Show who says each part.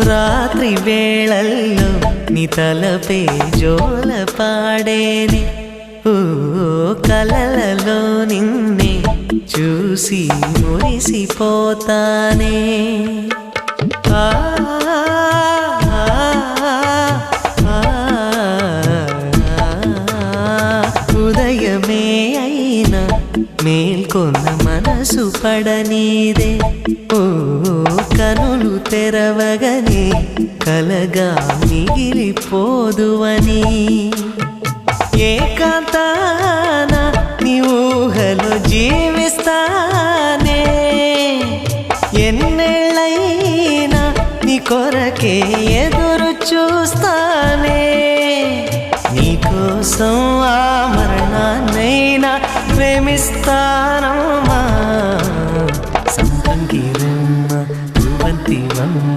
Speaker 1: రాత్రి వేళల్లో నీ తలపే జోల పాడేనే ఓ కలలలో నిన్నే చూసి మురిసిపోతానే ఉదయమే అయినా మేల్కొన్న మనసు పడనీదే ఓ కనులు తెరవగనే కలగా మిగిలిపోదువని ఏకాంతాన నీ ఊహలో జీవిస్తానే ఎన్నేళ్ళైనా నీ కొరకే ఎదురు చూస్తానే నీకోసం ఆ మరణాన్నైనా ప్రేమిస్తానమ్మా సంపంగి రమ్మ